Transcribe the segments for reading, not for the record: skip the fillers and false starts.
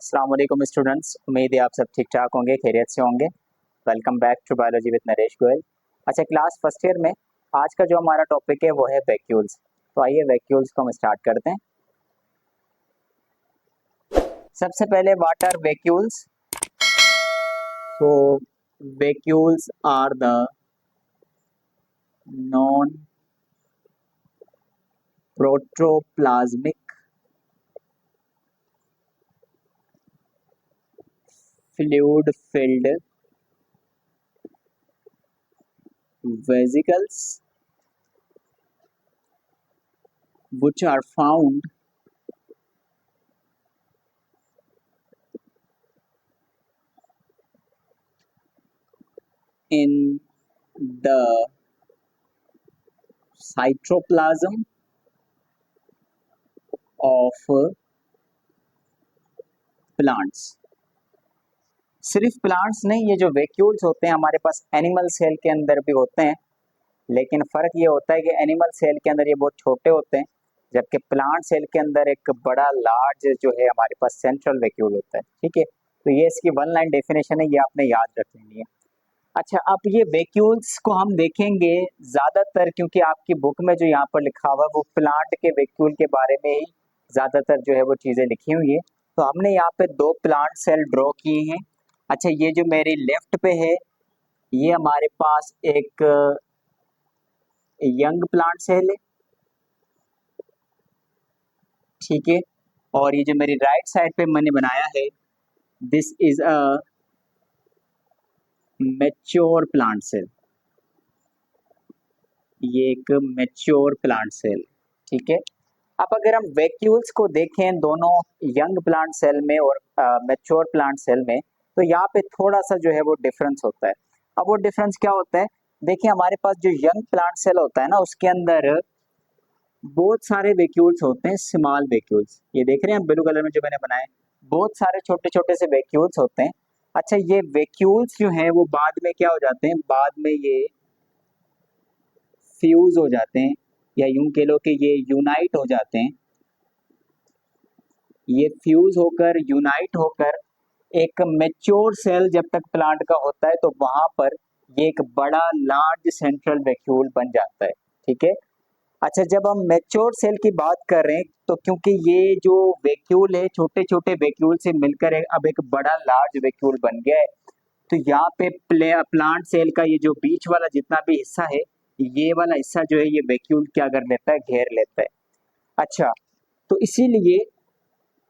अस्सलाम वालेकुम स्टूडेंट्स, उम्मीद है आप सब ठीक ठाक होंगे, खैरियत से होंगे। Welcome back to biology with Naresh Goyal. अच्छा, क्लास फर्स्ट ईयर में आज का जो हमारा टॉपिक है वो है वैक्यूल्स। तो आइए वैक्यूल्स को हम स्टार्ट करते हैं। सबसे पहले what are vacuoles? So vacuoles are the non protoplasmic fluid filled vesicles which are found in the cytoplasm of plants। सिर्फ प्लांट्स नहीं, ये जो वैक्यूल्स होते हैं हमारे पास एनिमल सेल के अंदर भी होते हैं, लेकिन फ़र्क ये होता है कि एनिमल सेल के अंदर ये बहुत छोटे होते हैं, जबकि प्लांट सेल के अंदर एक बड़ा लार्ज जो है हमारे पास सेंट्रल वैक्यूल होता है। ठीक है, तो ये इसकी वन लाइन डेफिनेशन है, ये आपने याद रख लेनी है। अच्छा, अब ये वैक्यूल्स को हम देखेंगे ज़्यादातर, क्योंकि आपकी बुक में जो यहाँ पर लिखा हुआ है वो प्लांट के वैक्यूल के बारे में ही ज़्यादातर जो है वो चीज़ें लिखी हुई है। तो हमने यहाँ पे दो प्लांट सेल ड्रॉ किए हैं। अच्छा, ये जो मेरी लेफ्ट पे है ये हमारे पास एक यंग प्लांट सेल है, ठीक है। और ये जो मेरी राइट साइड पे मैंने बनाया है this is a mature plant cell, ये एक मैच्योर प्लांट सेल, ठीक है। अब अगर हम वैक्यूल्स को देखें दोनों यंग प्लांट सेल में और मैच्योर प्लांट सेल में, तो यहाँ पे थोड़ा सा जो है वो डिफरेंस होता है। अब वो डिफरेंस क्या होता है? देखिए, हमारे पास जो यंग प्लांट सेल होता है ना, उसके अंदर बहुत सारे वैक्यूल्स होते हैं, स्मॉल वैक्यूल्स। ये देख रहे हैं ब्लू कलर में जो मैंने बनाए, बहुत सारे छोटे छोटे से वैक्यूल्स होते हैं। अच्छा, ये वैक्यूल्स जो हैं वो बाद में क्या हो जाते हैं, बाद में ये फ्यूज हो जाते हैं, या यूं कह लो कि ये यूनाइट हो जाते हैं। ये फ्यूज होकर यूनाइट होकर एक मैच्योर सेल जब तक प्लांट का होता है तो वहां पर ये एक बड़ा लार्ज सेंट्रल वैक्यूल बन जाता है, ठीक है। अच्छा, जब हम मैच्योर सेल की बात कर रहे हैं तो क्योंकि ये जो वैक्यूल है छोटे छोटे वैक्यूल से मिलकर अब एक बड़ा लार्ज वैक्यूल बन गया है, तो यहाँ पे प्लांट सेल का ये जो बीच वाला जितना भी हिस्सा है, ये वाला हिस्सा जो है ये वैक्यूल क्या कर लेता है, घेर लेता है। अच्छा, तो इसीलिए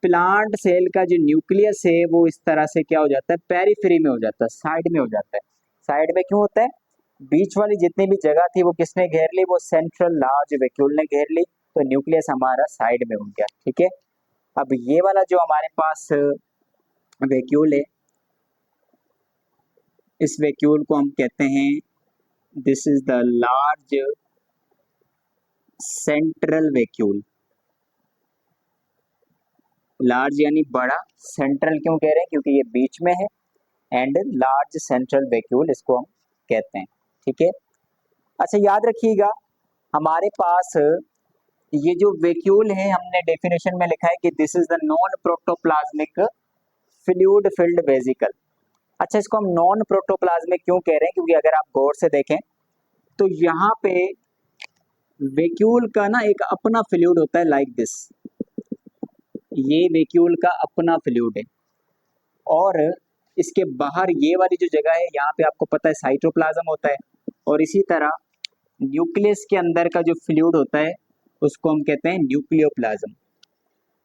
प्लांट सेल का जो न्यूक्लियस है वो इस तरह से क्या हो जाता है, पेरिफेरी में हो जाता है, साइड में हो जाता है। साइड में क्यों होता है? बीच वाली जितनी भी जगह थी वो किसने घेर ली, वो सेंट्रल लार्ज वैक्यूल ने घेर ली, तो न्यूक्लियस हमारा साइड में हो गया, ठीक है। अब ये वाला जो हमारे पास वैक्यूल है, इस वैक्यूल को हम कहते हैं this is the large central vacuole. Large यानी बड़ा, सेंट्रल क्यों कह रहे हैं, क्योंकि ये बीच में है, एंड लार्ज सेंट्रल वैक्यूल इसको हम कहते हैं, ठीक है। अच्छा, याद रखिएगा हमारे पास ये जो वैक्यूल है हमने डेफिनेशन में लिखा है कि this is the non protoplasmic fluid filled vesicle. अच्छा, इसको हम नॉन प्रोटोप्लाज्मिक क्यों कह रहे हैं, क्योंकि अगर आप गौर से देखें तो यहाँ पे वैक्यूल का ना एक अपना फ्लूइड होता है, लाइक दिस। ये वैक्यूल का अपना फ्लूइड है, और इसके बाहर ये वाली जो जगह है यहाँ पे आपको पता है साइटोप्लाज्म होता है, और इसी तरह न्यूक्लियस के अंदर का जो फ्लूइड होता है उसको हम कहते हैं न्यूक्लियोप्लाज्म।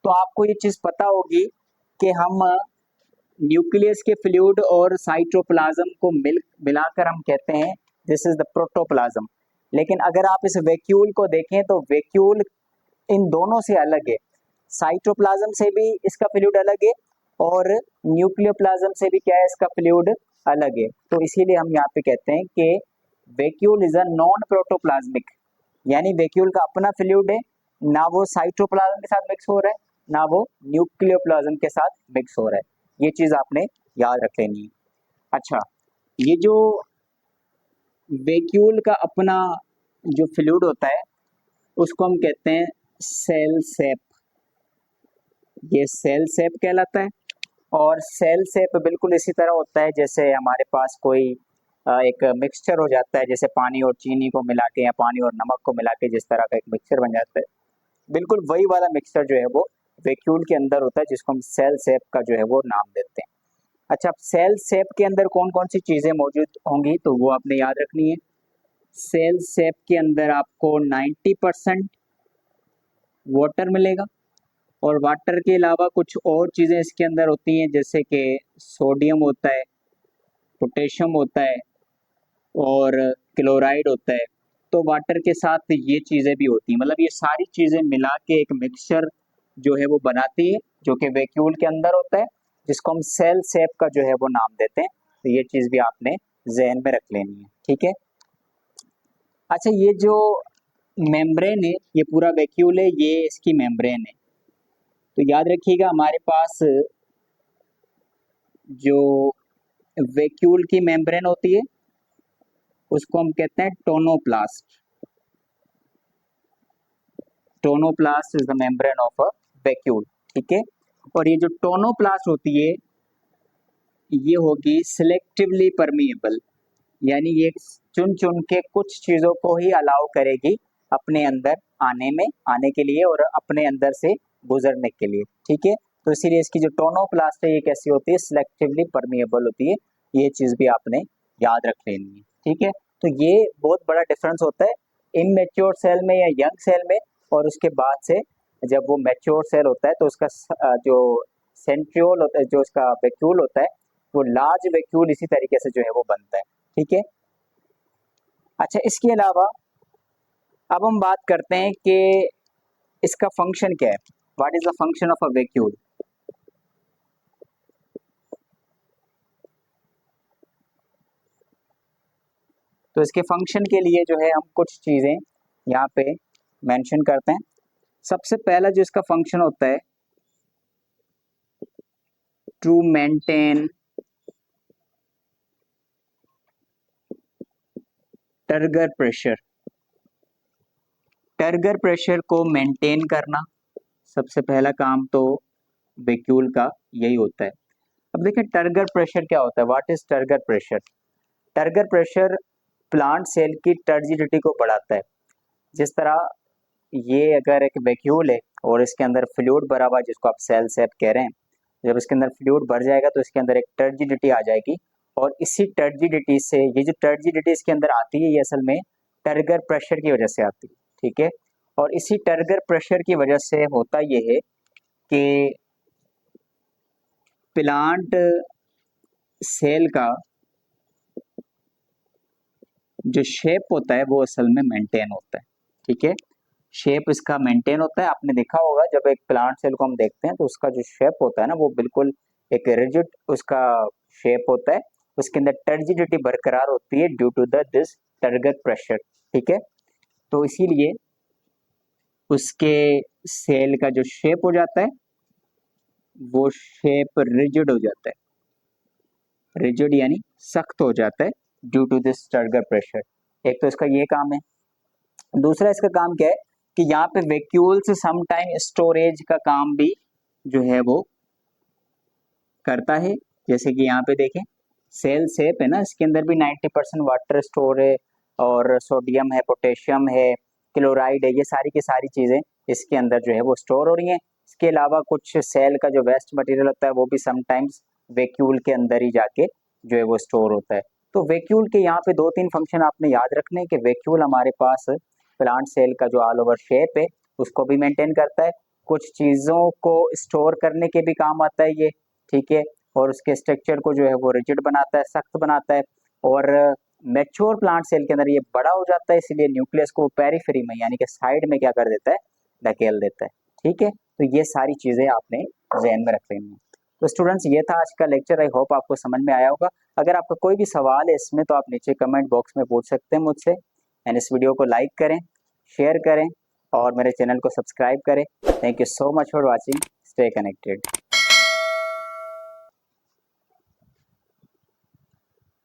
तो आपको ये चीज़ पता होगी कि हम न्यूक्लियस के फ्लूइड और साइटोप्लाज्म को मिलाकर हम कहते हैं दिस इज द प्रोटोप्लाज्म। लेकिन अगर आप इस वैक्यूल को देखें तो वैक्यूल इन दोनों से अलग है, साइटोप्लाज्म से भी इसका फ्लूइड अलग है और न्यूक्लियोप्लाज्म से भी क्या है, इसका फ्लूइड अलग है। तो इसीलिए हम यहाँ पे कहते हैं कि vacuole is a non protoplasmic, यानी वैक्यूल का अपना फ्लूइड है, ना वो साइटोप्लाज्म के साथ मिक्स हो रहा है ना वो न्यूक्लियोप्लाज्म के साथ मिक्स हो रहा है। ये चीज आपने याद रख लेनी है। अच्छा, ये जो वैक्यूल का अपना जो फ्लूइड होता है उसको हम कहते हैं सेल सेप। ये सेल सेप कहलाता है। और सेल शेप बिल्कुल इसी तरह होता है जैसे हमारे पास कोई एक मिक्सचर हो जाता है, जैसे पानी और चीनी को मिला के या पानी और नमक को मिला के जिस तरह का एक मिक्सचर बन जाता है, बिल्कुल वही वाला मिक्सचर जो है वो वैक्यूल के अंदर होता है, जिसको हम सेल शेप का जो है वो नाम देते हैं। अच्छा, सेल शेप के अंदर कौन कौन सी चीजें मौजूद होंगी तो वो आपने याद रखनी है। सेल शेप के अंदर आपको 90% वाटर मिलेगा, और वाटर के अलावा कुछ और चीजें इसके अंदर होती हैं, जैसे कि सोडियम होता है, पोटेशियम होता है और क्लोराइड होता है। तो वाटर के साथ ये चीजें भी होती हैं, मतलब ये सारी चीजें मिला के एक मिक्सचर जो है वो बनाती है, जो कि वैक्यूल के अंदर होता है, जिसको हम सेल शेप का जो है वो नाम देते हैं। तो ये चीज भी आपने जहन में रख लेनी है, ठीक है। अच्छा, ये जो मेम्ब्रेन है, ये पूरा वैक्यूल है, ये इसकी मेम्ब्रेन है। तो याद रखिएगा, हमारे पास जो वैक्यूल की मेम्ब्रेन होती है उसको हम कहते हैं tonoplast. Tonoplast is the membrane of a vacuole, ठीक है। और ये जो टोनोप्लास्ट होती है ये होगी सिलेक्टिवली परमिएबल, यानी ये चुन चुन के कुछ चीजों को ही अलाउ करेगी अपने अंदर आने के लिए और अपने अंदर से गुजरने के लिए, ठीक है। तो इसीलिए इसकी जो टोनोप्लास्ट है ये कैसी होती है, सिलेक्टिवली परमिएबल होती है। ये चीज भी आपने याद रख लेनी है, ठीक है। तो ये बहुत बड़ा डिफरेंस होता है इमैच्योर सेल में या यंग सेल में, और उसके बाद से जब वो मैच्योर सेल होता है तो उसका जो सेंट्रियोल होता है, जो उसका वैक्यूल होता है, वो लार्ज वैक्यूल इसी तरीके से जो है वो बनता है, ठीक है। अच्छा, इसके अलावा अब हम बात करते हैं कि इसका फंक्शन क्या है, what is the function of a vacuole. तो इसके फंक्शन के लिए जो है हम कुछ चीजें यहाँ पे मेंशन करते हैं। सबसे पहला जो इसका फंक्शन होता है, to maintain turgor pressure. Turgor pressure को मेंटेन करना सबसे पहला काम तो वैक्यूल का यही होता है। अब देखिए टर्गर प्रेशर क्या होता है, what is turgor pressure. Turgor pressure plant cell की टर्जिडिटी को बढ़ाता है। जिस तरह ये अगर एक वैक्यूल है और इसके अंदर फ्लूइड भरा हुआ जिसको आप सेल शेप कह रहे हैं, जब इसके अंदर फ्लूइड भर जाएगा तो इसके अंदर एक टर्जिडिटी आ जाएगी, और इसी टर्जिडिटी से, ये जो टर्जिडिटी इसके अंदर आती है ये असल में टर्गर प्रेशर की वजह से आती है, ठीक है। और इसी टर्गर प्रेशर की वजह से होता ये है कि प्लांट सेल का जो शेप होता है वो असल में मेंटेन होता है, ठीक है। शेप इसका मेंटेन होता है। आपने देखा होगा जब एक प्लांट सेल को हम देखते हैं तो उसका जो शेप होता है ना वो बिल्कुल एक रिजिड उसका शेप होता है, उसके अंदर टर्जिडिटी बरकरार होती है due to the this turgor pressure, ठीक है। तो इसीलिए उसके सेल का जो शेप हो जाता है वो शेप रिजिड हो जाता है, रिजिड यानी सख्त हो जाता है due to this turgor pressure. एक तो इसका ये काम है। दूसरा इसका काम क्या है कि यहाँ पे वैक्यूल्स समटाइम स्टोरेज का काम भी जो है वो करता है। जैसे कि यहाँ पे देखें सेल शेप है ना, इसके अंदर भी 90% वाटर स्टोर है, और सोडियम है, पोटेशियम है, क्लोराइड है, ये सारी की सारी चीजें इसके अंदर जो है वो स्टोर हो रही हैं। इसके अलावा कुछ सेल का जो वेस्ट मटेरियल होता है वो भी समटाइम्स वैक्यूल के अंदर ही जाके जो है वो स्टोर होता है। तो वैक्यूल के यहाँ पे 2-3 फंक्शन आपने याद रखने हैं कि वैक्यूल हमारे पास प्लांट सेल का जो ऑल ओवर शेप है उसको भी मेंटेन करता है, कुछ चीजों को स्टोर करने के भी काम आता है ये, ठीक है। और उसके स्ट्रक्चर को जो है वो रिजिड बनाता है, सख्त बनाता है। और मैच्योर प्लांट सेल के अंदर ये बड़ा हो जाता है, इसलिए न्यूक्लियस को पेरिफेरी में यानी कि साइड में क्या कर देता है, धकेल देता है, ठीक है। तो ये सारी चीजें आपने ध्यान में रख लेनी है। तो स्टूडेंट्स ये था आज का लेक्चर, आई होप आपको समझ में आया होगा। अगर आपका कोई भी सवाल है इसमें तो आप नीचे कमेंट बॉक्स में पूछ सकते हैं मुझसे। एंड इस वीडियो को लाइक करें, शेयर करें और मेरे चैनल को सब्सक्राइब करें। Thank you so much for watching, stay connected.